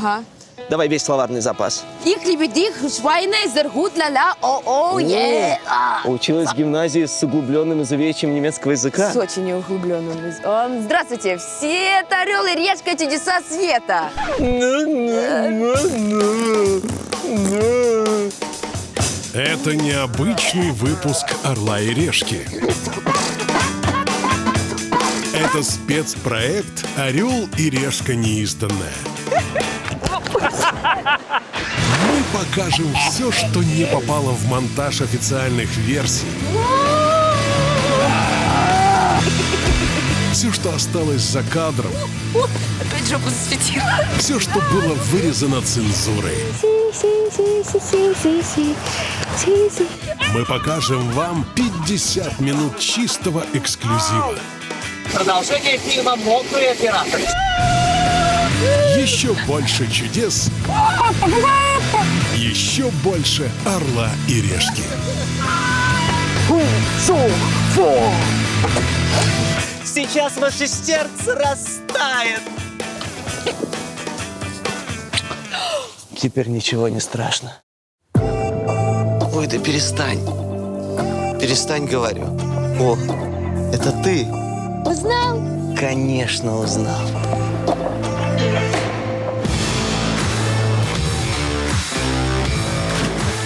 Ага. Давай весь словарный запас. Их, лебедих, швайна, зергут, ля-ля, о-о, е. Училась в гимназии с углубленным изучением немецкого языка. С очень углубленным. Здравствуйте, все это «Орел и решка. Чудеса света». Это необычный выпуск «Орла и решки». Это спецпроект «Орел и решка неизданная». Мы покажем все, что не попало в монтаж официальных версий. Все, что осталось за кадром. Опять жопу засветила. Все, что было вырезано цензурой. Мы покажем вам 50 минут чистого эксклюзива. Продолжение фильма «Мокрый оператор». Еще больше чудес. Еще больше «Орла и решки». Сейчас ваше сердце растает. Теперь ничего не страшно. Ой, да перестань. Перестань, говорю. О, это ты? Узнал? Конечно, узнал.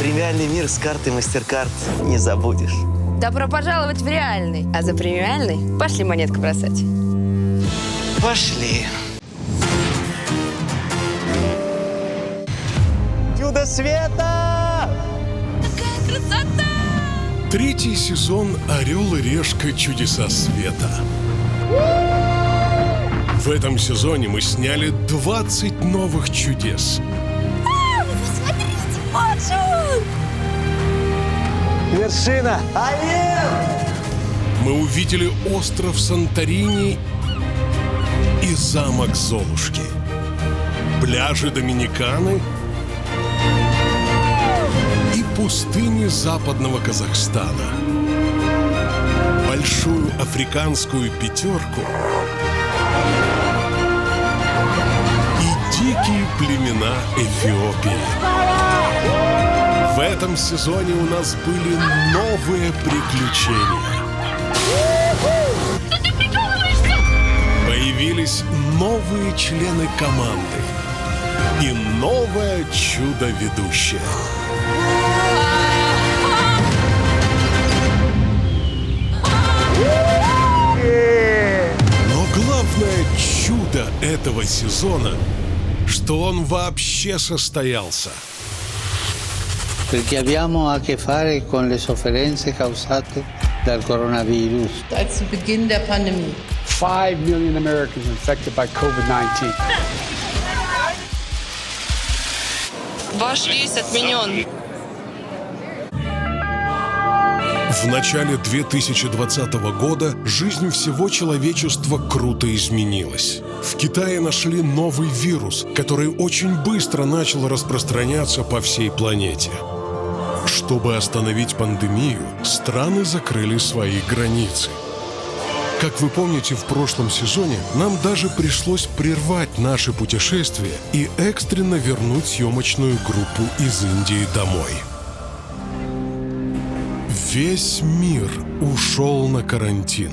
Премиальный мир с картой MasterCard не забудешь. Добро пожаловать в реальный. А за премиальный пошли монетку бросать. Пошли. Чудо света! Какая красота! Третий сезон «Орел и решка. Чудеса света». В этом сезоне мы сняли 20 новых чудес. Посмотрите, вот он! Вершина! Мы увидели остров Санторини и замок Золушки, пляжи Доминиканы и пустыни западного Казахстана, большую африканскую пятерку и дикие племена Эфиопии. В этом сезоне у нас были новые приключения. Появились новые члены команды и новое чудо-ведущее. Но главное чудо этого сезона, что он вообще состоялся. Perché abbiamo a che fare con le sofferenze causate dal coronavirus. Zu Beginn der Pandemie. 5 million Americans infected by COVID-19. Ваш рейс отменен. В начале 2020 года жизнь всего человечества круто изменилась. В Китае нашли новый вирус, который очень быстро начал распространяться по всей планете. Чтобы остановить пандемию, страны закрыли свои границы. Как вы помните, в прошлом сезоне нам даже пришлось прервать наше путешествие и экстренно вернуть съемочную группу из Индии домой. Весь мир ушел на карантин.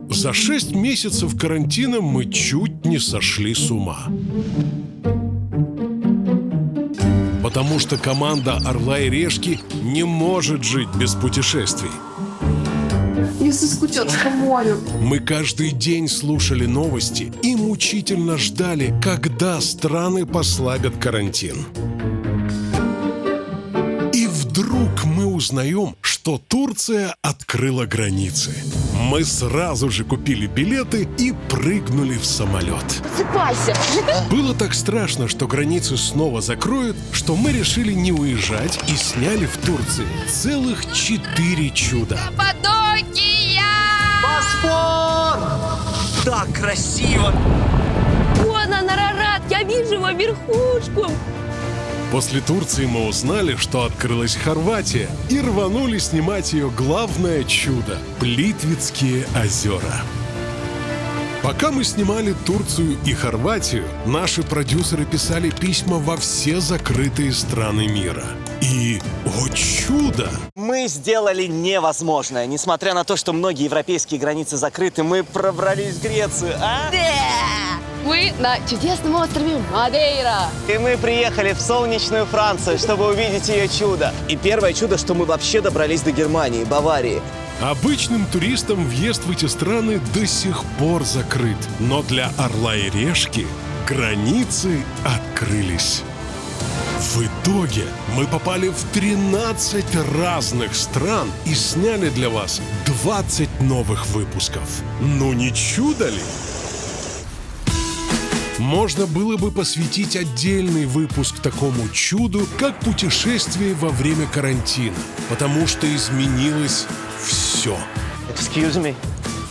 За 6 месяцев карантина мы чуть не сошли с ума. Потому что команда «Орла и решки» не может жить без путешествий. Я соскучилась по морю. Мы каждый день слушали новости и мучительно ждали, когда страны послабят карантин. И вдруг мы узнаем, что Турция открыла границы. Мы сразу же купили билеты и прыгнули в самолет. Просыпайся. Было так страшно, что границы снова закроют, что мы решили не уезжать и сняли в Турции целых 4 чуда. Каппадокия! Босфор! Так красиво! Вон он, Арарат! Я вижу его верхушку! После Турции мы узнали, что открылась Хорватия, и рванули снимать ее главное чудо – Плитвицкие озера. Пока мы снимали Турцию и Хорватию, наши продюсеры писали письма во все закрытые страны мира. И, о чудо! Мы сделали невозможное. Несмотря на то, что многие европейские границы закрыты, мы пробрались в Грецию, а? Мы на чудесном острове Мадейра. И мы приехали в солнечную Францию, чтобы увидеть ее чудо. И первое чудо, что мы вообще добрались до Германии, Баварии. Обычным туристам въезд в эти страны до сих пор закрыт. Но для Орла и Решки границы открылись. В итоге мы попали в 13 разных стран и сняли для вас 20 новых выпусков. Ну не чудо ли? Можно было бы посвятить отдельный выпуск такому чуду, как путешествие во время карантина, потому что изменилось все. Excuse me,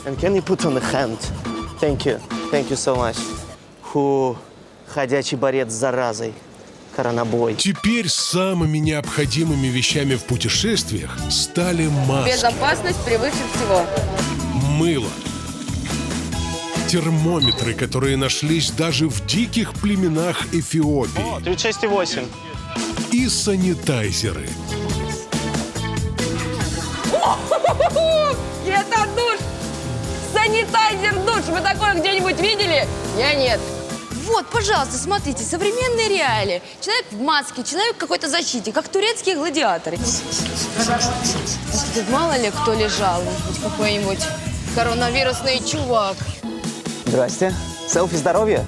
and can you put on the hand? Thank you so much. Фу, ходячий борец с заразой. Коронабой. Теперь самыми необходимыми вещами в путешествиях стали маски, Безопасность превыше всего. мыло, термометры, которые нашлись даже в диких племенах Эфиопии, 36,8. и санитайзеры. Это душ! Санитайзер-душ! Вы такое где-нибудь видели? Я нет. Вот, пожалуйста, смотрите, современные реалии. Человек в маске, человек в какой-то защите, как турецкие гладиаторы. Тут мало ли кто лежал, может быть, какой-нибудь коронавирусный чувак. Здрасте. Селфи здоровья?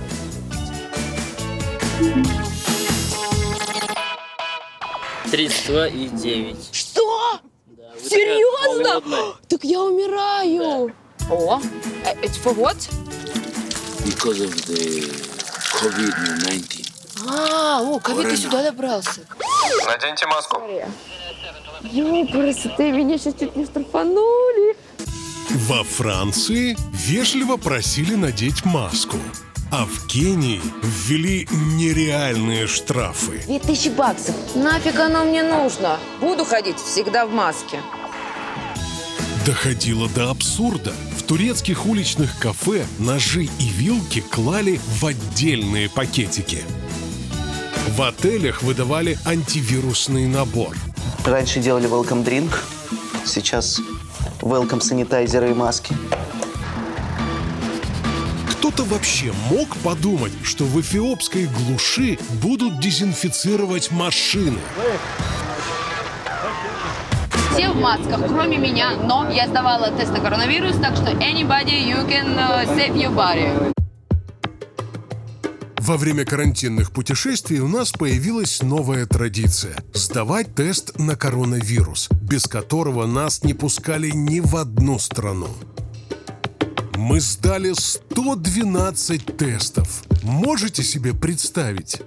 и 9. Что? Серьезно? Так я умираю. О, it's for what? Because of the COVID-19. Ковид и сюда добрался. Наденьте маску. Ёпрст, ты меня сейчас чуть не штрафанули. Во Франции вежливо просили надеть маску, а в Кении ввели нереальные штрафы. 2000 баксов. Нафиг оно мне нужно? Буду ходить всегда в маске. Доходило до абсурда. В турецких уличных кафе ножи и вилки клали в отдельные пакетики. В отелях выдавали антивирусный набор. Раньше делали welcome drink, сейчас welcome санитайзеры и маски. Кто-то вообще мог подумать, что в эфиопской глуши будут дезинфицировать машины? Все в масках, кроме меня, но я сдавала тест на коронавирус, так что anybody, you can save your body. Во время карантинных путешествий у нас появилась новая традиция – сдавать тест на коронавирус, без которого нас не пускали ни в одну страну. Мы сдали 112 тестов. Можете себе представить?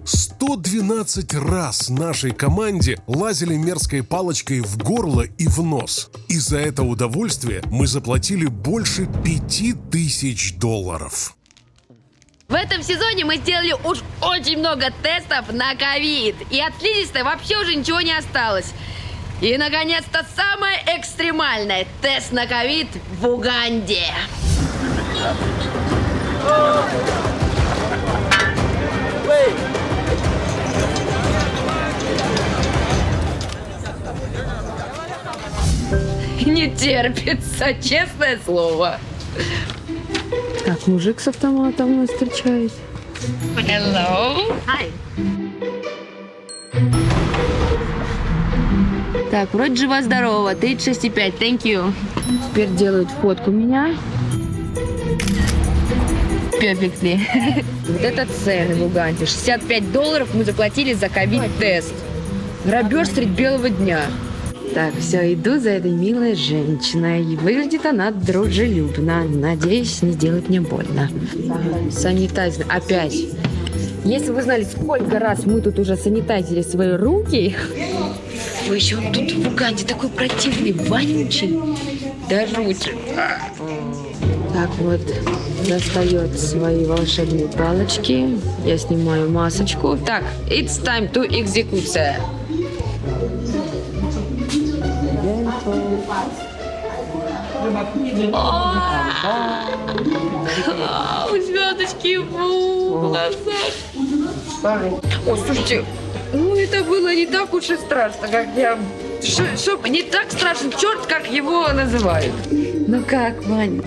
112 раз нашей команде лазили мерзкой палочкой в горло и в нос. И за это удовольствие мы заплатили больше $5000. В этом сезоне мы сделали уж очень много тестов на ковид. И от слизистой вообще уже ничего не осталось. И, наконец-то, самое экстремальное – тест на ковид в Уганде. Не терпится, честное слово. Так, мужик с автоматом нас встречает. Hello. Hi. Так, вроде жива-здорова, 36,5, thank you. Теперь делают фотку меня. Perfectly. Вот это цены в Уганде. $65 мы заплатили за ковид-тест. Грабеж средь белого дня. Так, все, иду за этой милой женщиной. Выглядит она дружелюбно. Надеюсь, не сделает мне больно. Санитайзер. Опять. Если вы знали, сколько раз мы тут уже санитайзили свои руки. Вы еще тут в Уганде такой противный, вонючий. Да жуть. Так вот, достает свои волшебные палочки. Я снимаю масочку. Так, it's time to экзекуция. У звездочки в глазах. О, слушайте, ну это было не так уж и страшно, как я... не так страшно, черт, как его называют. Ну как, Вань?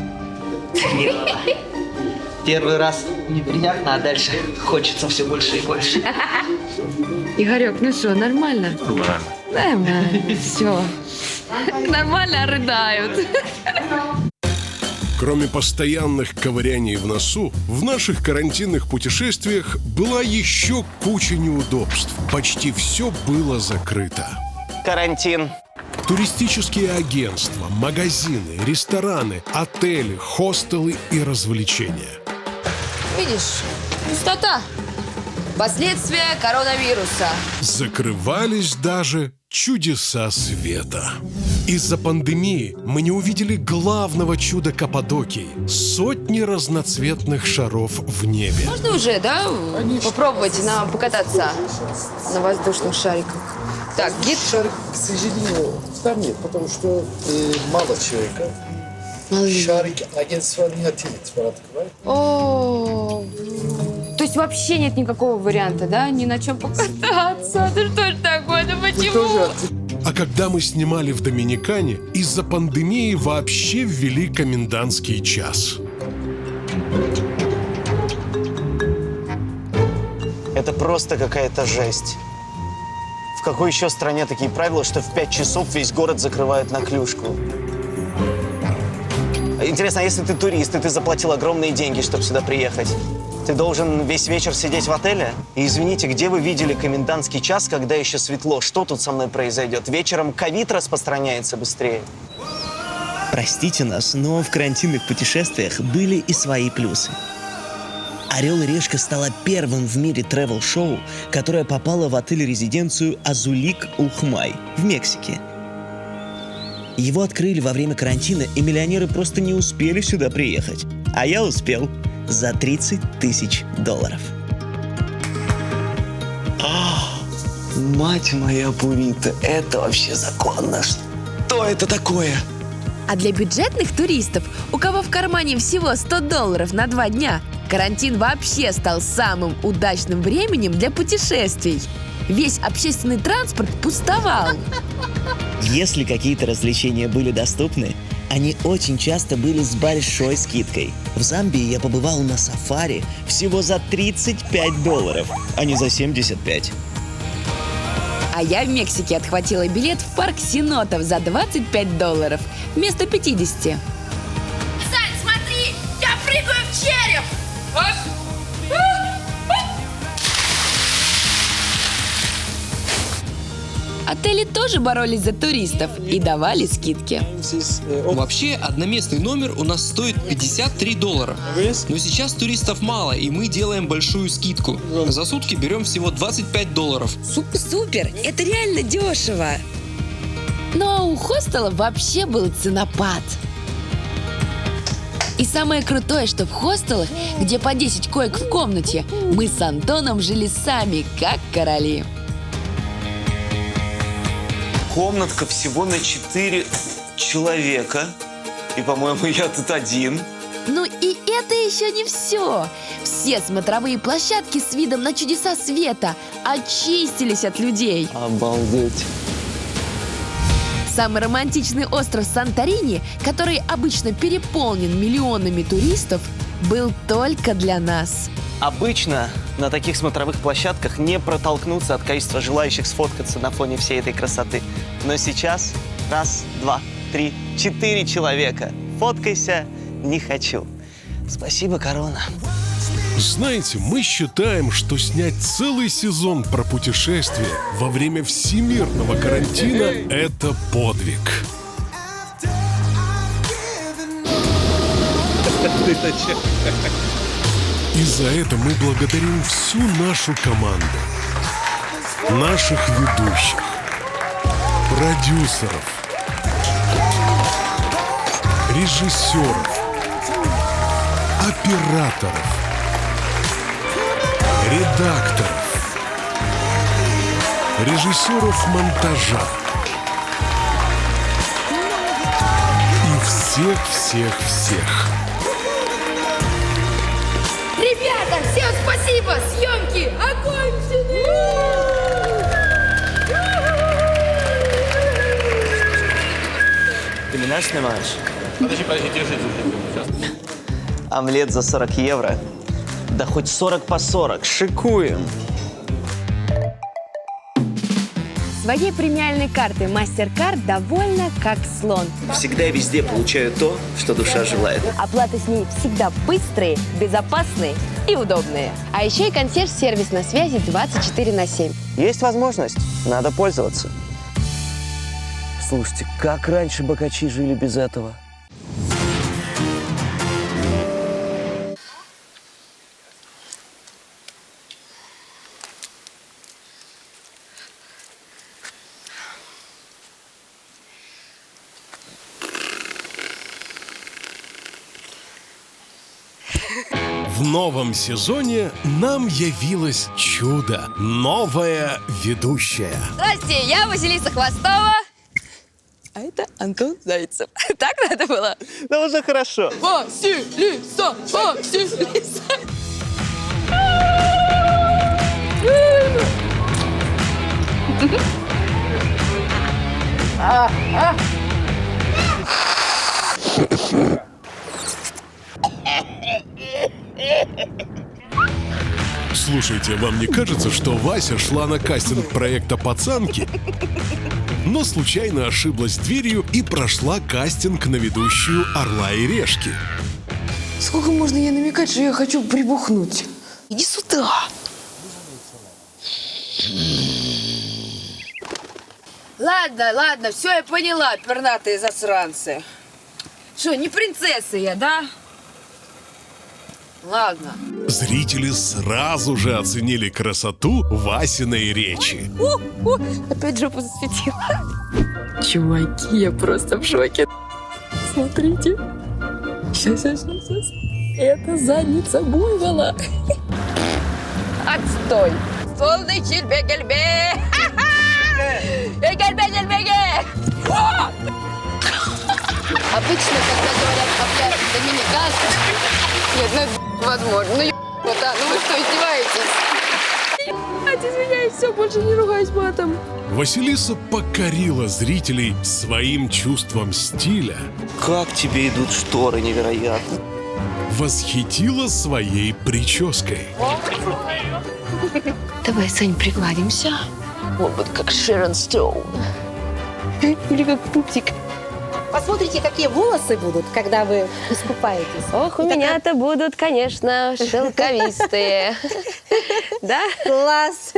Первый раз неприятно, а дальше хочется все больше и больше. Игорек, ну что, нормально? Нормально, все. Нормально рыдают. Кроме постоянных ковыряний в носу, в наших карантинных путешествиях была еще куча неудобств. Почти все было закрыто. Карантин. Туристические агентства, магазины, рестораны, отели, хостелы и развлечения. Видишь, пустота. Последствия коронавируса. Закрывались даже чудеса света. Из-за пандемии мы не увидели главного чуда Каппадокии – сотни разноцветных шаров в небе. Можно уже, да, попробовать покататься на воздушных шариках? Так, гид. Шарик, к сожалению, там нет, потому что мало человека. Шарик агентство не отелит, открывает. О, то есть вообще нет никакого варианта, да? Ни на чем покататься. Да что ж такое? Да почему? А когда мы снимали в Доминикане, из-за пандемии вообще ввели комендантский час. Это просто какая-то жесть. В какой еще стране такие правила, что в 5 часов весь город закрывают на клюшку? Интересно, а если ты турист, и ты заплатил огромные деньги, чтобы сюда приехать, ты должен весь вечер сидеть в отеле? И извините, где вы видели комендантский час, когда еще светло? Что тут со мной произойдет? Вечером ковид распространяется быстрее. Простите нас, но в карантинных путешествиях были и свои плюсы. «Орел и решка» стала первым в мире тревел-шоу, которое попало в отель-резиденцию Азулик-Ухмай в Мексике. Его открыли во время карантина, и миллионеры просто не успели сюда приехать. А я успел за $30 000. Мать моя Пурита, это вообще законно? Что это такое? А для бюджетных туристов, у кого в кармане всего $100 на 2 дня, карантин вообще стал самым удачным временем для путешествий. Весь общественный транспорт пустовал. Если какие-то развлечения были доступны, они очень часто были с большой скидкой. В Замбии я побывал на сафари всего за $35, а не за 75. А я в Мексике отхватила билет в парк Сенотов за $25 вместо 50. Сань, смотри! Я прыгаю в череп! Отели тоже боролись за туристов и давали скидки. Вообще, одноместный номер у нас стоит $53. Но сейчас туристов мало, и мы делаем большую скидку. За сутки берем всего $25. Супер! Это реально дешево! Но у хостела вообще был ценопад. И самое крутое, что в хостелах, где по 10 коек в комнате, мы с Антоном жили сами, как короли. Комнатка всего на 4 человека. И, по-моему, я тут один. Ну и это еще не все. Все смотровые площадки с видом на чудеса света очистились от людей. Обалдеть. Самый романтичный остров Санторини, который обычно переполнен миллионами туристов, был только для нас. Обычно на таких смотровых площадках не протолкнуться от количества желающих сфоткаться на фоне всей этой красоты. Но сейчас 1, 2, 3, 4 человека. Фоткайся, не хочу. Спасибо, корона. Знаете, мы считаем, что снять целый сезон про путешествия во время всемирного карантина – это подвиг. И за это мы благодарим всю нашу команду, наших ведущих, продюсеров, режиссеров, операторов, редакторов, режиссеров монтажа и всех-всех-всех. Ребята, всем спасибо! Съемки окончены! Ты меня снимаешь? Подожди, держи. Омлет за 40 евро. Да хоть 40 по 40. Шикуем. Своей премиальной картой MasterCard довольна как слон. Всегда и везде получаю то, что душа желает. Оплаты с ней всегда быстрые, безопасные и удобные. А еще и консьерж-сервис на связи 24/7. Есть возможность, надо пользоваться. Слушайте, как раньше богачи жили без этого? В новом сезоне нам явилось чудо. Новая ведущая. Здрасте, я Василиса Хвостова. А это Антон Зайцев. Так надо было? Да уже хорошо. Василиса, Василиса. Слушайте, вам не кажется, что Вася шла на кастинг проекта «Пацанки», но случайно ошиблась дверью и прошла кастинг на ведущую «Орла и решки»? Сколько можно ей намекать, что я хочу прибухнуть? Иди сюда. Ладно, все я поняла, пернатые засранцы. Что, не принцесса я, да? Ладно. Зрители сразу же оценили красоту Васиной речи. Опять жопу засветила. Чуваки, я просто в шоке. Смотрите. Сейчас. Это задница буйвола. Отстой. Солный чельбе-гельбе. Гельбе-гельбе-ге. Обычно, когда говорят «Кавказ доминиканцев», нет, ну возможно. Ну вы что, издеваетесь? Извиняюсь, все, больше не ругаюсь матом. Василиса покорила зрителей своим чувством стиля. Как тебе идут шторы, невероятно. Восхитила своей прической. Давай, Сань, пригладимся. Вот как Шерон Стоун. Или как пупсик. Посмотрите, какие волосы будут, когда вы искупаетесь. Ох, у меня-то будут, конечно, шелковистые. Да? Класс!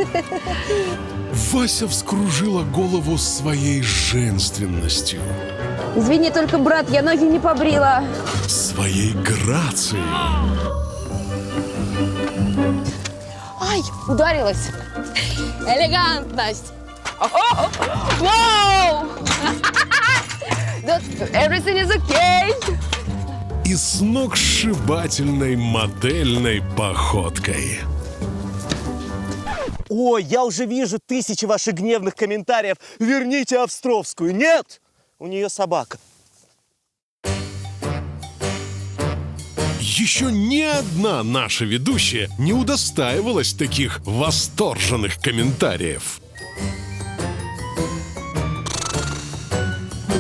Вася вскружила голову своей женственностью. Извини, только, брат, я ноги не побрила. Своей грацией. Ай, ударилась. Элегантность. Вау! Everything is okay. И сногсшибательной модельной походкой. Ой, я уже вижу тысячи ваших гневных комментариев. Верните Островскую. Нет! У нее собака. Еще ни одна наша ведущая не удостаивалась таких восторженных комментариев.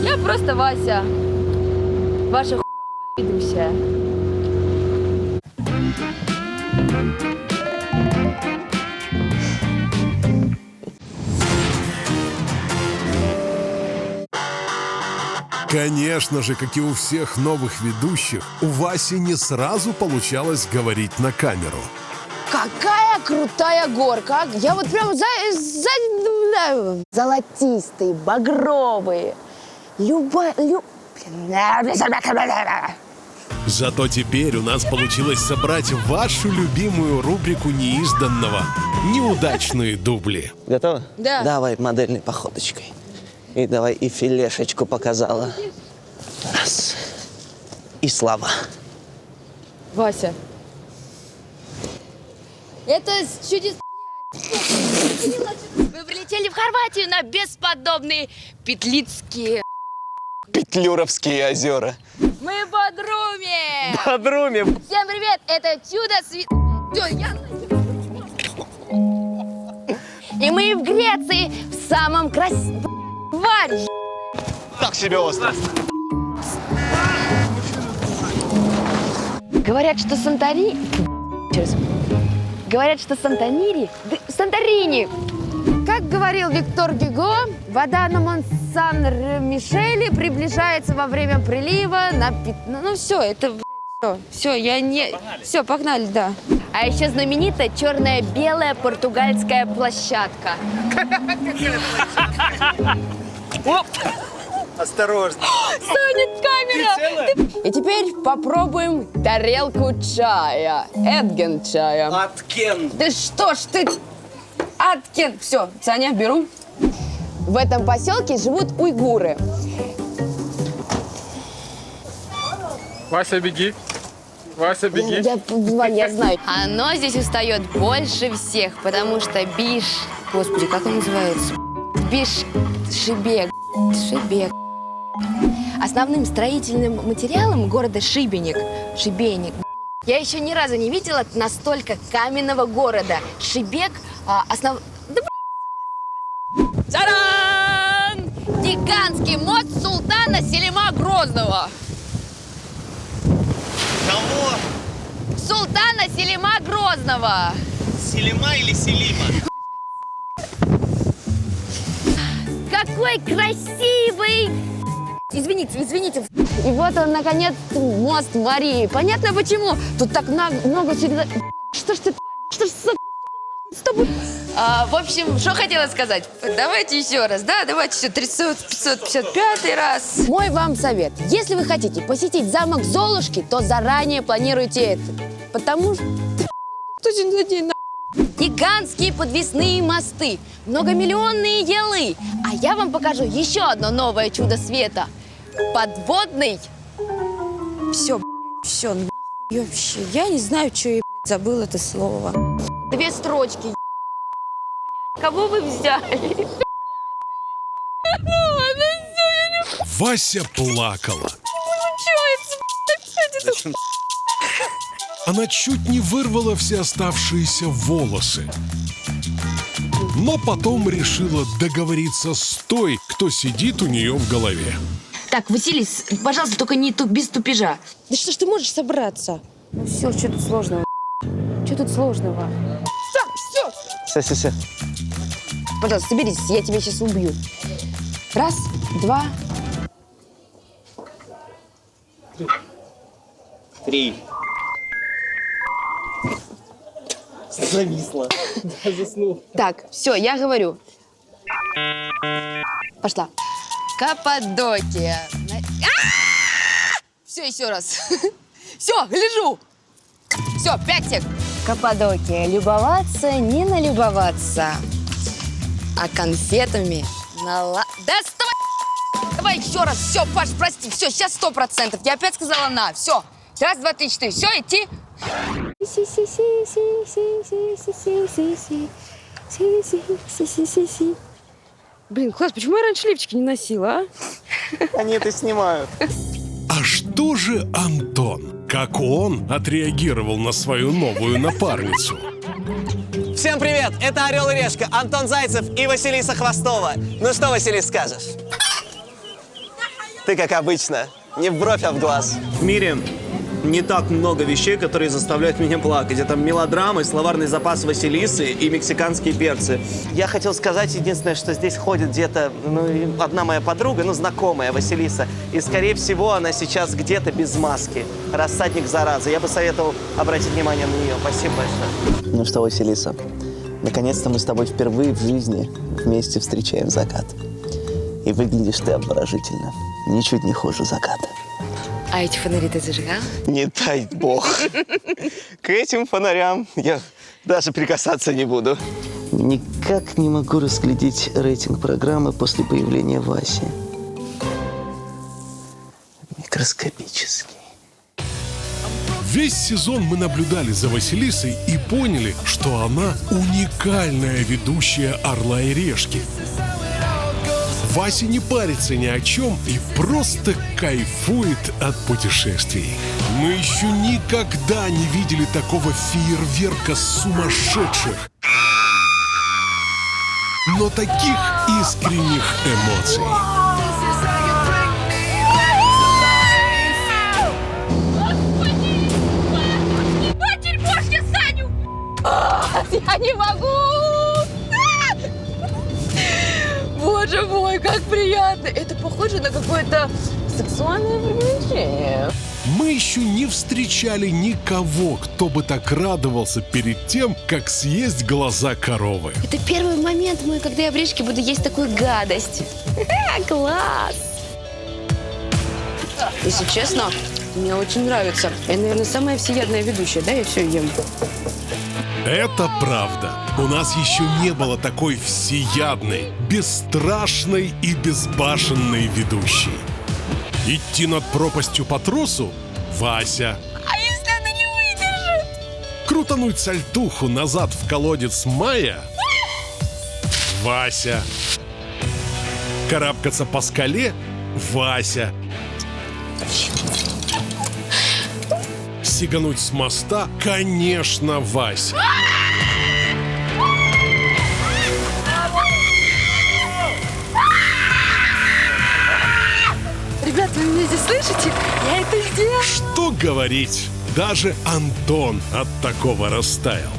Я просто Вася. Ваша ведущая. Конечно же, как и у всех новых ведущих, у Васи не сразу получалось говорить на камеру. Какая крутая горка! Я вот прям Золотистые, багровые. Зато теперь у нас получилось собрать вашу любимую рубрику неизданного «Неудачные дубли». Готова? Да. Давай модельной походочкой. И давай и филешечку показала. Раз. И слава. Вася, Это чудес... Мы прилетели в Хорватию на бесподобные Петлицкие. Петлюровские озера. Мы в Бодруме! Бодруме! Всем привет! Это чудо свет... И мы в Греции, в самом красивом... Тварь! Так себе остров. Говорят, что Санторини... Говорят, что Санторини... Санторини! Как говорил Виктор Гюго, вода на Мон-Сан-Мишеле приближается во время прилива на 15... Ну все, это... Все, я не... Все, погнали, да. А еще знаменитая черная-белая португальская площадка. Осторожно. Саня, камера! И теперь попробуем тарелку чая. Эдген чая. Аткен. Да что ж ты... Аткен. Все, Саня, беру. В этом поселке живут уйгуры. Вася, беги. Вася, беги. Я знаю. Оно здесь устает больше всех, потому что биш... Господи, как он называется? Шибек. Основным строительным материалом города Шибеник. Я еще ни разу не видела настолько каменного города. Шибек Да, та-дам! Гигантский мост султана Селима Грозного. Кого? Султана Селима Грозного. Селима или Селима? Какой красивый! Извините. И вот он, наконец, мост Марии. Понятно почему? Тут так много всегда... Что ж ты, с тобой? В общем, что хотела сказать? Давайте еще раз, да? Давайте еще 555 раз. Мой вам совет. Если вы хотите посетить замок Золушки, то заранее планируйте это. Потому что... Гигантские подвесные мосты, многомиллионные елы. А я вам покажу еще одно новое чудо света. Подводный. Все, вообще. Я не знаю, что я забыл это слово. 2 строчки. Кого вы взяли? Вася плакала. Она чуть не вырвала все оставшиеся волосы. Но потом решила договориться с той, кто сидит у нее в голове. Так, Василис, пожалуйста, только не без тупежа. Да что ж ты можешь собраться? Ну все, что тут сложного? Что тут сложного? Все. Пожалуйста, соберись, я тебя сейчас убью. 1, 2. 3. Зависла. Заснул. Так, все, я говорю. Пошла. Каппадокия. Все, еще раз. Все, гляжу. Все, 5 сек. Каппадокия. Любоваться, не налюбоваться. А конфетами Да стой! Давай еще раз. Все, Паш, прости. Все, сейчас 100%. Я опять сказала на. Все. 1, 2, 3, 4. Все, идти. Блин, класс, почему я раньше лифчики не носила, а? Они это снимают. А что же Антон? Как он отреагировал на свою новую напарницу? Всем привет! Это «Орел и Решка», Антон Зайцев и Василиса Хвостова. Ну что, Василис, скажешь? Ты, как обычно, не в бровь, а в глаз. В мире не так много вещей, которые заставляют меня плакать. Это мелодрамы, словарный запас Василисы и мексиканские перцы. Я хотел сказать единственное, что здесь ходит где-то одна моя подруга, знакомая Василиса. И, скорее всего, она сейчас где-то без маски. Рассадник заразы. Я бы советовал обратить внимание на нее. Спасибо большое. Ну что, Василиса, наконец-то мы с тобой впервые в жизни вместе встречаем закат. И выглядишь ты обворожительно. Ничуть не хуже заката. А эти фонари ты зажигал? Не дай бог. К этим фонарям я даже прикасаться не буду. Никак не могу разглядеть рейтинг программы после появления Васи. Микроскопический. Весь сезон мы наблюдали за Василисой и поняли, что она уникальная ведущая «Орла и решки». Вася не парится ни о чем и просто кайфует от путешествий. Мы еще никогда не видели такого фейерверка сумасшедших, но таких искренних эмоций. Матерь Божья, Саню! Я не могу! Боже мой, как приятно! Это похоже на какое-то сексуальное приключение. Мы еще не встречали никого, кто бы так радовался перед тем, как съесть глаза коровы. Это первый момент мой, когда я в речке буду есть такую гадость. Класс! Если честно, мне очень нравится. Я, наверное, самая всеядная ведущая, да? Я все ем. Это правда. У нас еще не было такой всеядной, бесстрашной и безбашенной ведущей. Идти над пропастью по тросу – Вася. А если она не выдержит? Крутануть сальтуху назад в колодец Майя – Вася. Карабкаться по скале – Вася. Сигануть с моста – конечно, Вася. Ребят, вы меня здесь слышите? Я это сделала. Что говорить? Даже Антон от такого растаял.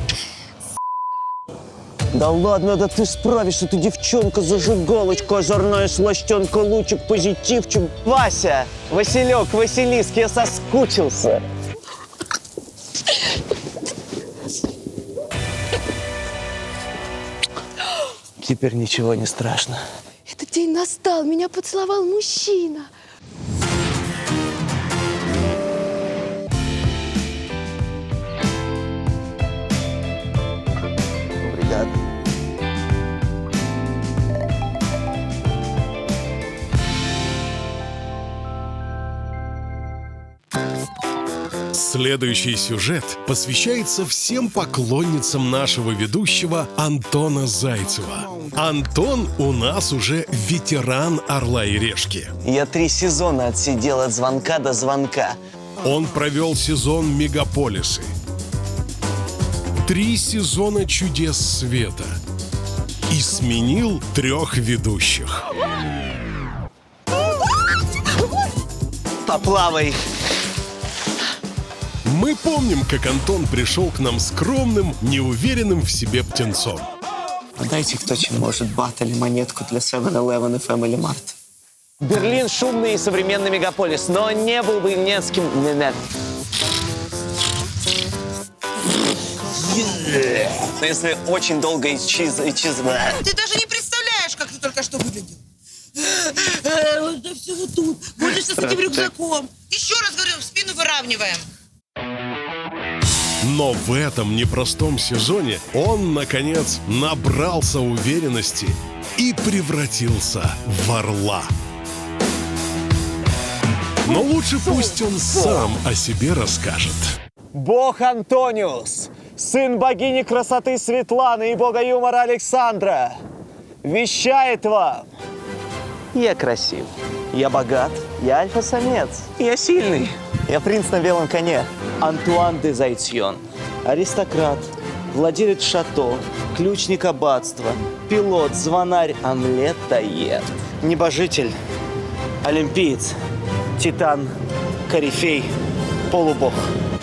Да ладно, да ты справишься, ты девчонка, зажигалочка, озорная слащенка, лучик, позитивчик. Вася, Василек, Василиск, я соскучился. Теперь ничего не страшно. Этот день настал, меня поцеловал мужчина. Obrigado. Следующий сюжет посвящается всем поклонницам нашего ведущего Антона Зайцева. Антон у нас уже ветеран «Орла и решки». Я 3 сезона отсидел от звонка до звонка. Он провел сезон «Мегаполисы», 3 сезона «Чудес света» и сменил 3 ведущих. Поплавай. Мы помним, как Антон пришел к нам скромным, неуверенным в себе птенцом. Дайте кто-нибудь может бат или монетку для 7-Eleven и Family Mart. Берлин — шумный и современный мегаполис, но не был бы немецким... Но если очень долго и чиз... Ты даже не представляешь, как ты только что выглядел. Да все вот тут. Борешься с этим рюкзаком. Еще раз говорю, спину выравниваем. Но в этом непростом сезоне он, наконец, набрался уверенности и превратился в орла. Но лучше пусть он сам о себе расскажет. Бог Антониус, сын богини красоты Светланы и бога юмора Александра, вещает вам: я красив, я богат, я альфа-самец, я сильный, я принц на белом коне, Антуан де Зайцьон, аристократ, владелец шато, ключник аббатства, пилот, звонарь, омлетоед, небожитель, олимпиец, титан, корифей, полубог,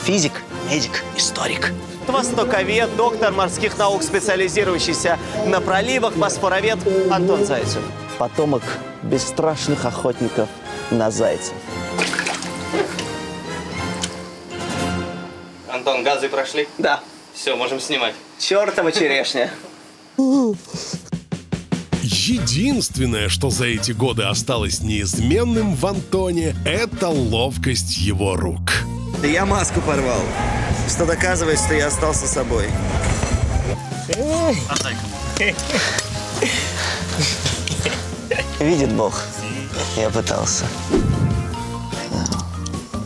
физик, медик, историк, востоковед, доктор морских наук, специализирующийся на проливах, босфоровед Антон Зайцев, потомок бесстрашных охотников на зайцев. Антон, газы прошли? Да. Все, можем снимать. Чёртова черешня. Единственное, что за эти годы осталось неизменным в Антоне, это ловкость его рук. Да я маску порвал, что доказывает, что я остался собой. Видит Бог. Я пытался.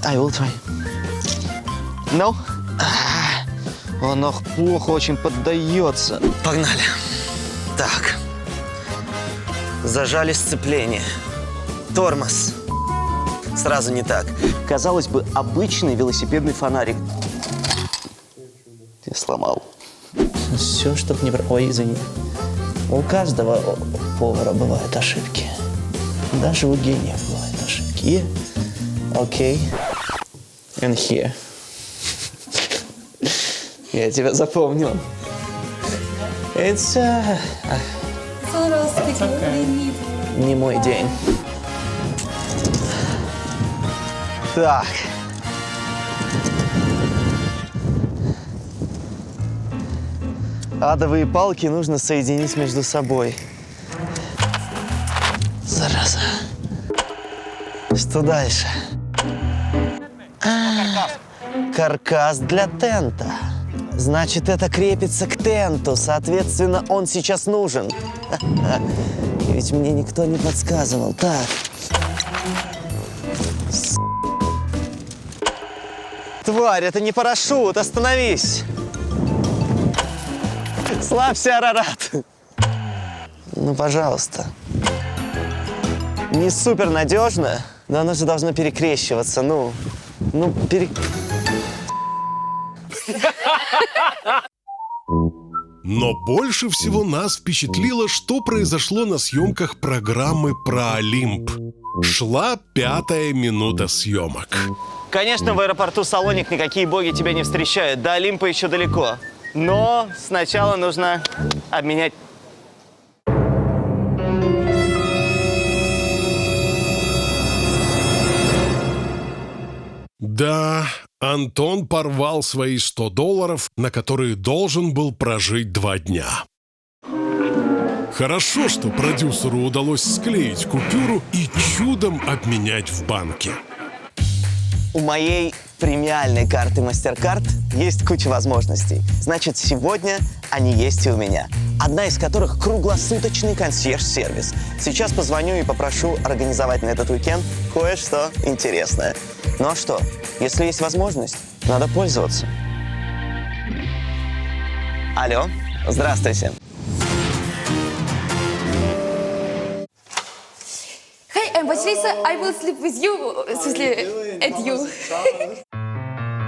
I will try. Ну, оно плохо очень поддается. Погнали. Так. Зажали сцепление. Тормоз. Сразу не так. Казалось бы, обычный велосипедный фонарик. Ты сломал. Все, чтоб не... Ой, извини. У каждого повара бывают ошибки. Даже у гениев бывают ошибки. Окей. And here. Я тебя запомнил. It's не мой день. Так. Адовые палки нужно соединить между собой. Зараза. Что дальше? Каркас для тента. Значит, это крепится к тенту. Соответственно, он сейчас нужен. Ведь мне никто не подсказывал. Так. Тварь, это не парашют. Остановись. Слабься, Арарат. Ну, пожалуйста. Не супер надежно, но оно же должно перекрещиваться. Но больше всего нас впечатлило, что произошло на съемках программы про Олимп. Шла 5-я минута съемок. Конечно, в аэропорту Салоник никакие боги тебя не встречают. До Олимпа еще далеко. Но сначала нужно обменять... Да, Антон порвал свои $100, на которые должен был прожить 2 дня. Хорошо, что продюсеру удалось склеить купюру и чудом обменять в банке. У моей премиальной карты MasterCard есть куча возможностей. Значит, сегодня они есть и у меня. Одна из которых круглосуточный консьерж-сервис. Сейчас позвоню и попрошу организовать на этот уикенд кое-что интересное. Ну а что? Если есть возможность, надо пользоваться. Алло, здравствуйте. Hey, I'm Vasilisa. I will sleep with you. В смысле, at you.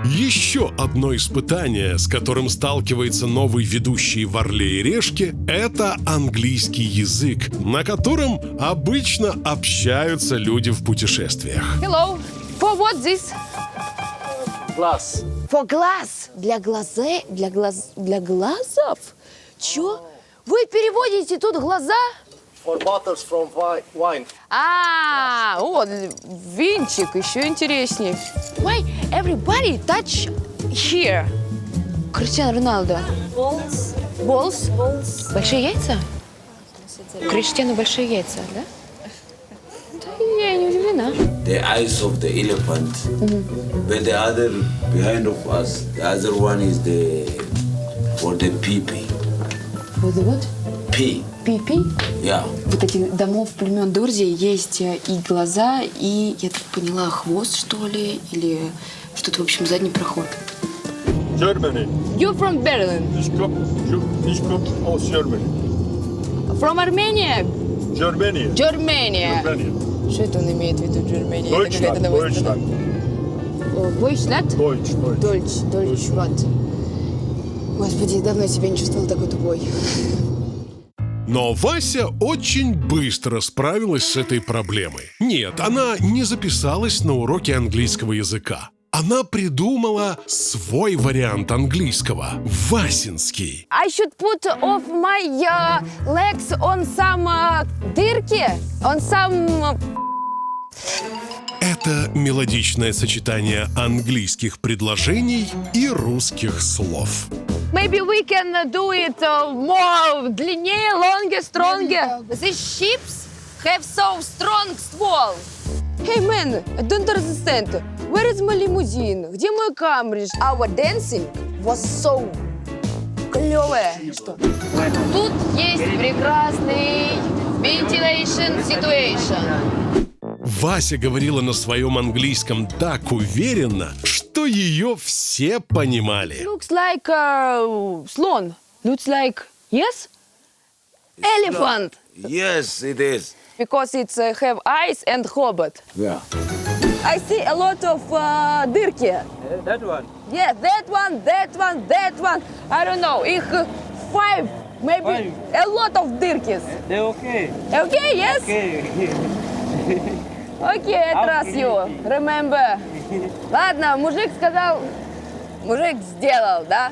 Еще одно испытание, с которым сталкивается новый ведущий в «Орле и Решке», это английский язык, на котором обычно общаются люди в путешествиях. Hello. For what this? Glass. For glass. Для глазов? Чё? Вы переводите тут глаза? For bottles from wine. Вот, винчик, еще интереснее. Why everybody touch here? Криштиано Роналдо. Balls. Большие яйца? Криштиану большие яйца, да? Да я не удивлена. The eyes of the elephant, but the other behind of us, the other one is for the pee-pee. For the what? Pee. Пипи? Yeah. Вот этих домов племен Дорзи есть и глаза, и, я так поняла, хвост, что ли, или что-то, в общем, задний проход. Germany. You from Berlin? Ich komme aus Germany. From Armenia? Germany. Germania. Что это он имеет в виду, Germania? Deutschland. Deutsch, what? Господи, давно я себя не чувствовала такой тупой. Но Вася очень быстро справилась с этой проблемой. Нет, она не записалась на уроки английского языка. Она придумала свой вариант английского – васинский. I should put off my legs on some дырки, on some... Это мелодичное сочетание английских предложений и русских слов. Maybe we can do it more длиннее, longer, stronger. These ships have so strong ствол. Hey man, I don't understand. Where is my limousine? Где мой Камридж? Our dancing was so клевое. Что? Тут есть прекрасный ventilation situation. Вася говорила на своем английском так уверенно, что ее все понимали. Looks like слон. Looks like, yes? Elephant. Yes, it is. Because it's have eyes and hobbit. Yeah. I see a lot of дырки. That one. Yes, that one, that one, that one. I don't know. Их 5, maybe a lot of дырки. They're okay. Okay, yes? Okay. Okay, I trust you. Remember. Ладно, мужик сказал, мужик сделал, да?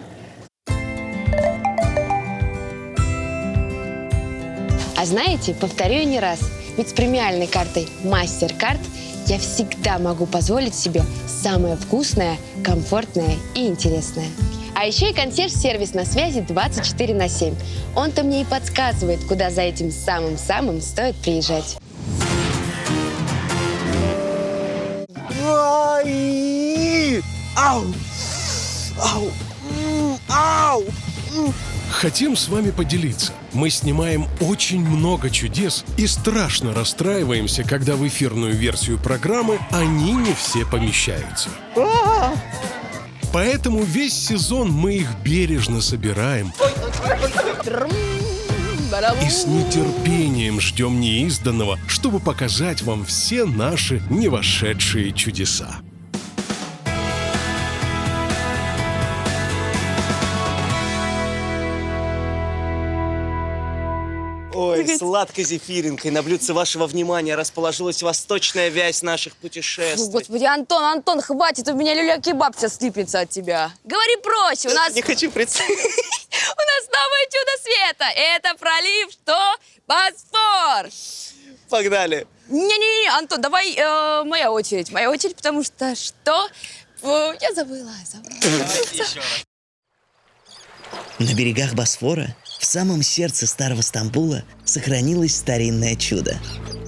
А знаете, повторю не раз, ведь с премиальной картой MasterCard я всегда могу позволить себе самое вкусное, комфортное и интересное. А еще и консьерж-сервис на связи 24/7. Он-то мне и подсказывает, куда за этим самым-самым стоит приезжать. Ау! Ау! Ау! Хотим с вами поделиться. Мы снимаем очень много чудес и страшно расстраиваемся, когда в эфирную версию программы они не все помещаются. Поэтому весь сезон мы их бережно собираем и с нетерпением ждем неизданного, чтобы показать вам все наши не вошедшие чудеса. Ой, сладкой зефиринкой на блюдце вашего внимания расположилась восточная вязь наших путешествий. Господи, Антон, хватит, у меня люля-кебаб сейчас слипнется от тебя. Говори проще, у нас... Не хочу представить. У нас новое чудо света. Это пролив, что? Босфор. Погнали. Не-не-не, Антон, давай моя очередь, потому что что? Я забыла. На берегах Босфора, в самом сердце старого Стамбула, сохранилось старинное чудо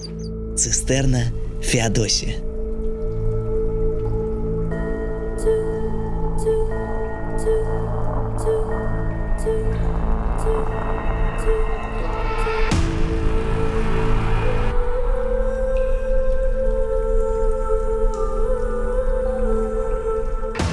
– цистерна Феодосия.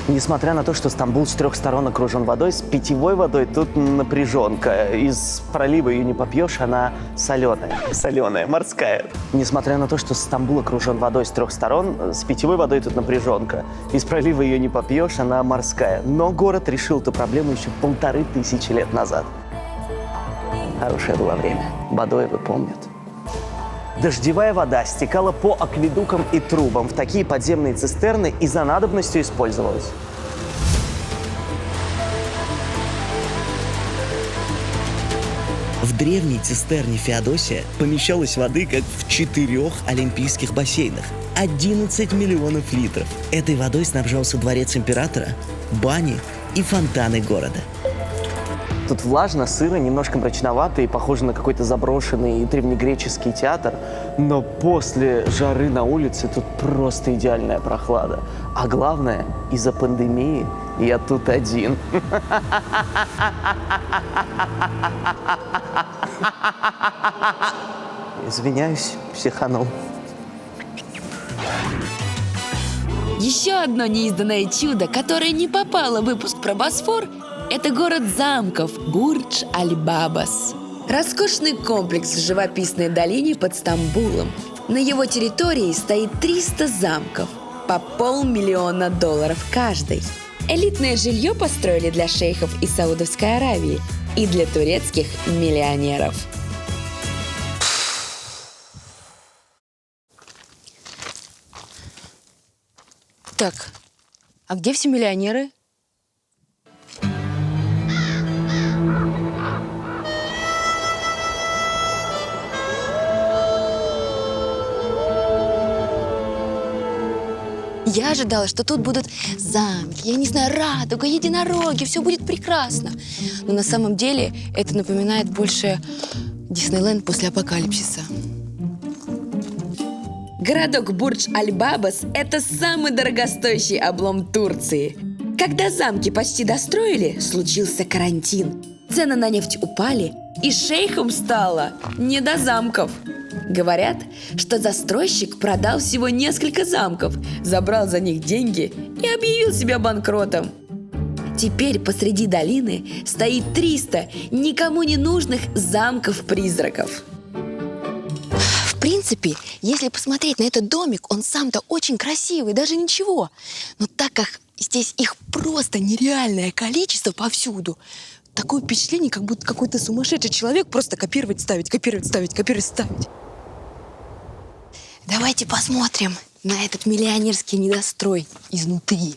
Несмотря на то, что Стамбул с 3 сторон окружен водой, с питьевой водой тут напряженка. Из пролива ее не попьешь, она соленая, морская. Несмотря на то, что Стамбул окружен водой с 3 сторон, с питьевой водой тут напряженка. Из пролива ее не попьешь, она морская. Но город решил эту проблему еще 1500 лет назад. Хорошее было время. Бадоевы помнят. Дождевая вода стекала по акведукам и трубам в такие подземные цистерны и за надобностью использовалась. В древней цистерне Феодосия помещалось воды, как в 4 олимпийских бассейнах. 11 миллионов литров. Этой водой снабжался дворец императора, бани и фонтаны города. Тут влажно, сыро, немножко мрачновато и похоже на какой-то заброшенный древнегреческий театр. Но после жары на улице тут просто идеальная прохлада. А главное, из-за пандемии я тут один. Извиняюсь, психанул. Еще одно неизданное чудо, которое не попало в выпуск про Босфор, это город замков Бурдж-Аль-Бабас. Роскошный комплекс в живописной долине под Стамбулом. На его территории стоит 300 замков, по $500 000 каждый. Элитное жилье построили для шейхов из Саудовской Аравии и для турецких миллионеров. Так, а где все миллионеры? Я ожидала, что тут будут замки, я не знаю, радуга, единороги, все будет прекрасно. Но на самом деле это напоминает больше Диснейленд после апокалипсиса. Городок Бурдж-Аль-Бабас – это самый дорогостоящий облом Турции. Когда замки почти достроили, случился карантин. Цены на нефть упали, и шейхам стало не до замков. Говорят, что застройщик продал всего несколько замков, забрал за них деньги и объявил себя банкротом. Теперь посреди долины стоит 300 никому не нужных замков-призраков. В принципе, если посмотреть на этот домик, он сам-то очень красивый, даже ничего. Но так как здесь их просто нереальное количество повсюду, такое впечатление, как будто какой-то сумасшедший человек просто копировать, ставить, копировать, ставить, копировать, ставить. Давайте посмотрим на этот миллионерский недострой изнутри.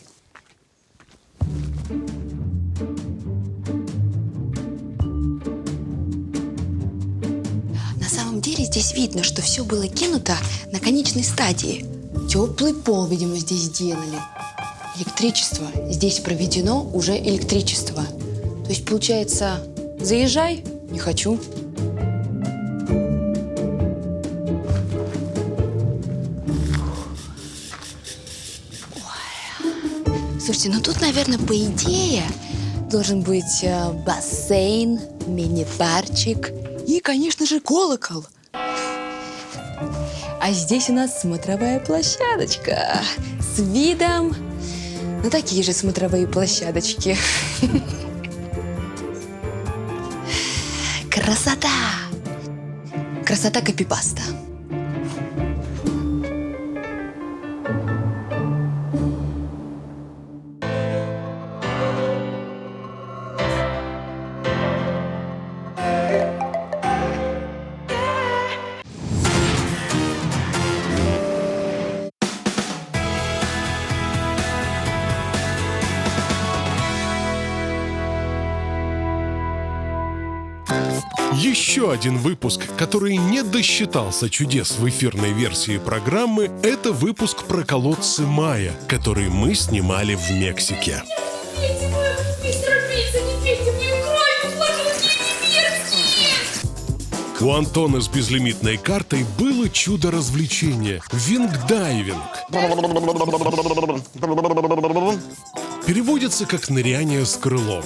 На самом деле здесь видно, что все было кинуто на конечной стадии. Теплый пол, видимо, здесь сделали. Электричество. Здесь проведено уже электричество. То есть, получается, заезжай, не хочу. Слушайте, ну тут, наверное, по идее должен быть бассейн, мини-барчик и, конечно же, колокол. А здесь у нас смотровая площадочка с видом на такие же смотровые площадочки. Красота! Красота копипаста. Еще один выпуск, который не досчитался чудес в эфирной версии программы, это выпуск про колодцы Майя, который мы снимали в Мексике. У Антона с безлимитной картой было чудо-развлечение – вингдайвинг. Переводится как ныряние с крылом.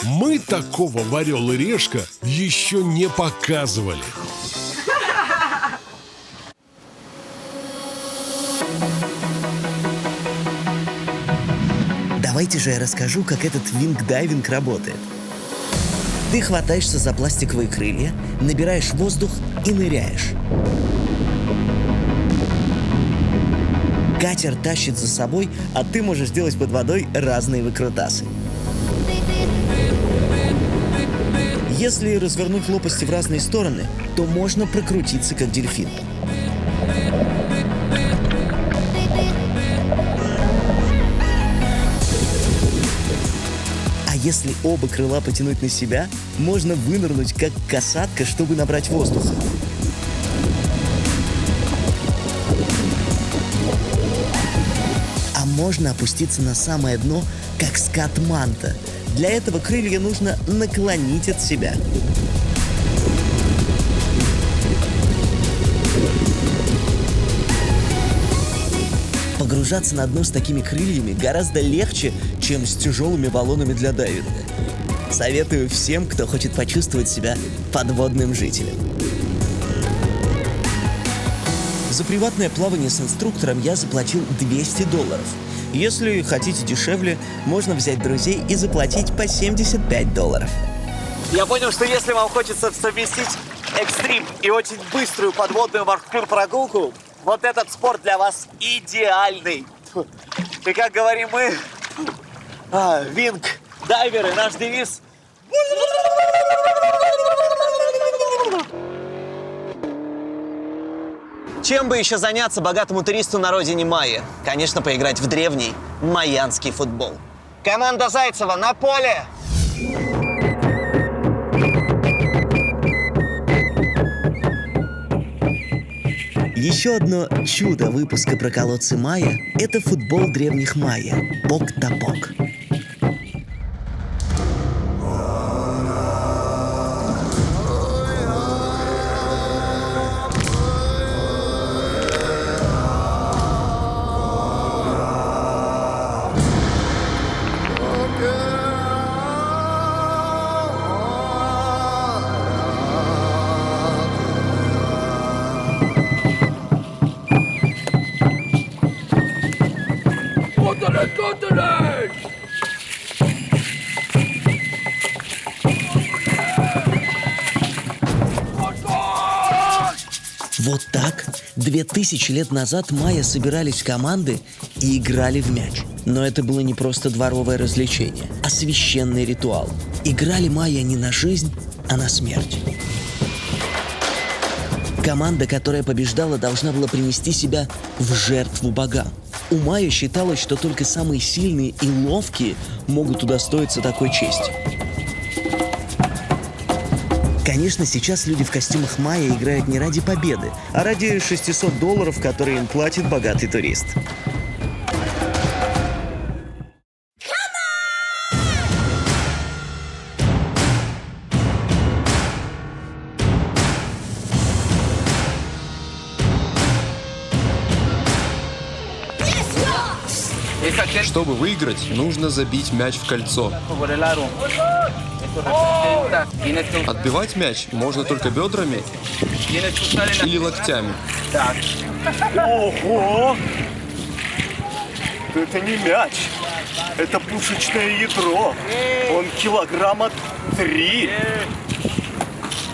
Мы такого в «Орел и Решка» еще не показывали. Давайте же я расскажу, как этот вингдайвинг работает. Ты хватаешься за пластиковые крылья, набираешь воздух и ныряешь. Катер тащит за собой, а ты можешь делать под водой разные выкрутасы. Если развернуть лопасти в разные стороны, то можно прокрутиться как дельфин. А если оба крыла потянуть на себя, можно вынырнуть как касатка, чтобы набрать воздуха. А можно опуститься на самое дно, как скат-манта. Для этого крылья нужно наклонить от себя. Погружаться на дно с такими крыльями гораздо легче, чем с тяжелыми баллонами для дайвинга. Советую всем, кто хочет почувствовать себя подводным жителем. За приватное плавание с инструктором я заплатил $200. Если хотите дешевле, можно взять друзей и заплатить по $75. Я понял, что если вам хочется совместить экстрим и очень быструю подводную морскую прогулку, вот этот спорт для вас идеальный. И как говорим мы, винг-дайверы, наш девиз. Чем бы еще заняться богатому туристу на родине Майя? Конечно, поиграть в древний майянский футбол. Команда Зайцева на поле! Еще одно чудо выпуска про колодцы Майя – это футбол древних майя – пок-топок. Вот так 2000 лет назад майя собирались в команды и играли в мяч. Но это было не просто дворовое развлечение, а священный ритуал. Играли майя не на жизнь, а на смерть. Команда, которая побеждала, должна была принести себя в жертву богам. У майя считалось, что только самые сильные и ловкие могут удостоиться такой чести. Конечно, сейчас люди в костюмах майя играют не ради победы, а ради $600, которые им платит богатый турист. Чтобы выиграть, нужно забить мяч в кольцо. Отбивать мяч можно только бедрами или локтями. Ого! Это не мяч, это пушечное ядро. Он килограмма 3.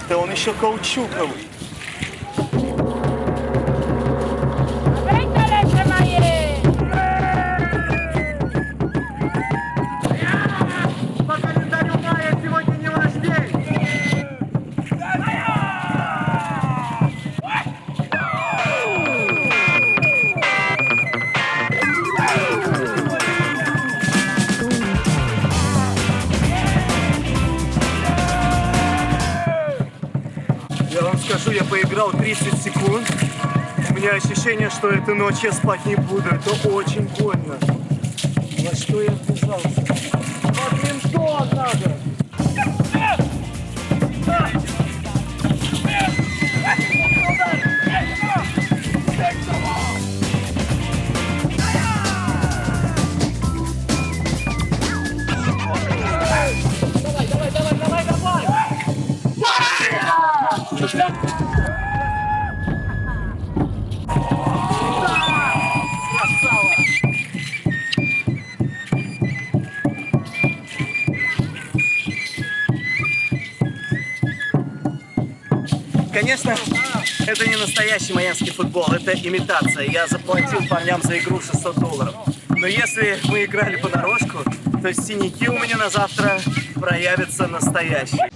Да он еще каучуковый. Я вам скажу, я поиграл 30 секунд. У меня ощущение, что эту ночь я спать не буду. Это очень больно. Во что я вписался? Бадминтон надо! Конечно, это не настоящий майамский футбол, это имитация. Я заплатил парням за игру $600. Но если мы играли понарошку, то синяки у меня на завтра проявятся настоящие.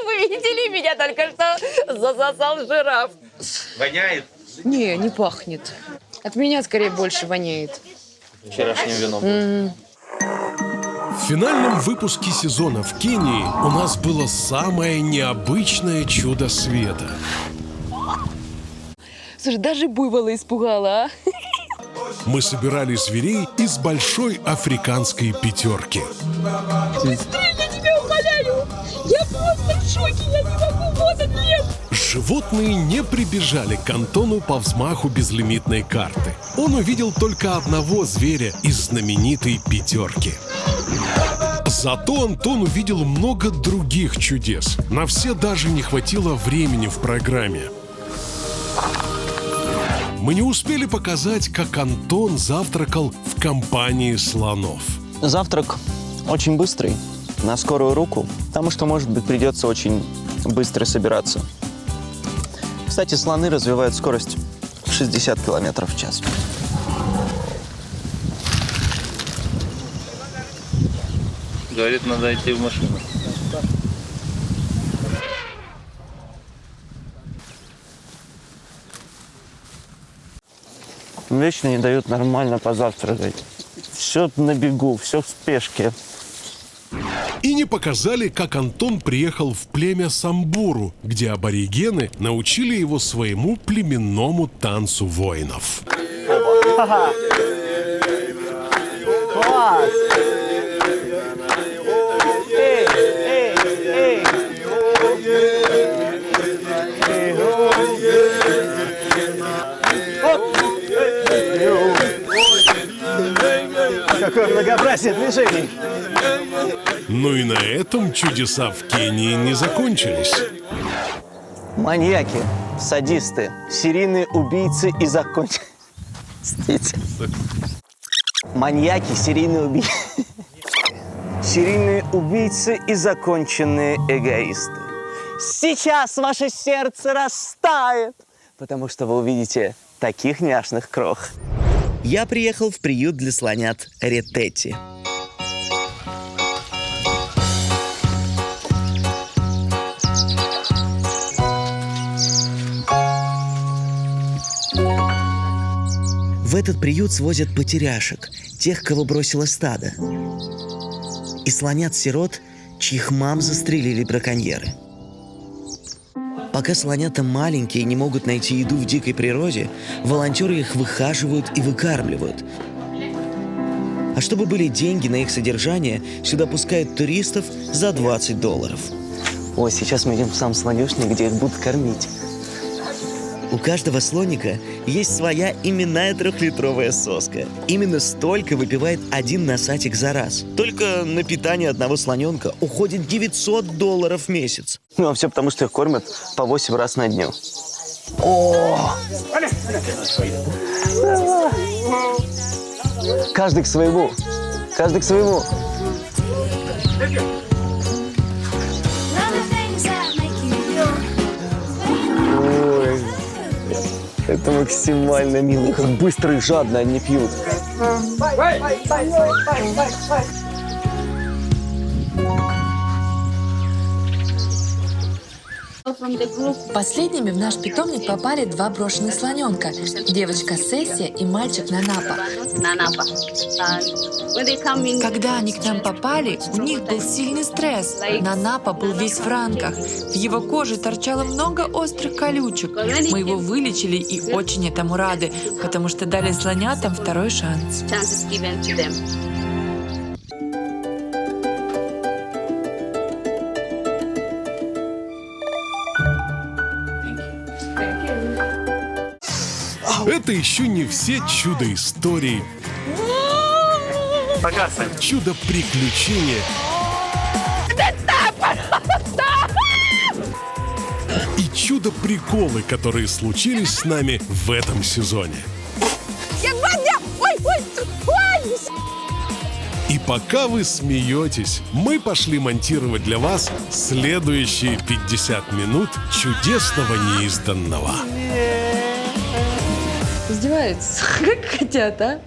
Вы видели, меня только что засосал жираф. Воняет? Не, не пахнет. От меня скорее больше воняет. Вчерашним вином. В финальном выпуске сезона в Кении у нас было самое необычное чудо света. Слушай, даже буйвола испугала, а? Мы собирали зверей из большой африканской пятерки. Быстрее, я тебя умоляю! Я просто в шоке, я не могу, вот он, нет! Животные не прибежали к Антону по взмаху безлимитной карты. Он увидел только одного зверя из знаменитой пятерки. Зато Антон увидел много других чудес. На все даже не хватило времени в программе. Мы не успели показать, как Антон завтракал в компании слонов. Завтрак очень быстрый, на скорую руку, потому что, может быть, придется очень быстро собираться. Кстати, слоны развивают скорость 60 км в час. Говорит, надо идти в машину. Вечно не дают нормально позавтракать. Все на бегу, все в спешке. И не показали, как Антон приехал в племя Самбуру, где аборигены научили его своему племенному танцу воинов. Класс! Какое многообразие движений! Ну и на этом чудеса в Кении не закончились. Маньяки Садисты, серийные убийцы и маньяки, серийные убийцы. Серийные убийцы и законченные эгоисты. Сейчас ваше сердце растает, потому что вы увидите таких няшных крох. Я приехал в приют для слонят Рететти. В этот приют свозят потеряшек, тех, кого бросило стадо, и слонят-сирот, чьих мам застрелили браконьеры. Пока слонята маленькие и не могут найти еду в дикой природе, волонтеры их выхаживают и выкармливают. А чтобы были деньги на их содержание, сюда пускают туристов за $20. Ой, сейчас мы идем в сам слонюшник, где их будут кормить. У каждого слоника есть своя именная 3-литровая соска. Именно столько выпивает один носатик за раз. Только на питание одного слоненка уходит $900 в месяц. Ну, а все потому, что их кормят по 8 раз на дню. О! Каждый к своему. Каждый к своему. Ой, это максимально мило. Как быстро и жадно они пьют. Последними в наш питомник попали 2 брошенных слоненка. Девочка Сессия и мальчик Нанапа. Когда они к нам попали, у них был сильный стресс. Нанапа был весь в ранках. В его коже торчало много острых колючек. Мы его вылечили и очень этому рады, потому что дали слонятам второй шанс. Это еще не все чудо-истории, чудо-приключения и чудо-приколы, которые случились с нами в этом сезоне. И пока вы смеетесь, мы пошли монтировать для вас следующие 50 минут чудесного неизданного. Издеваются, как хотят, а?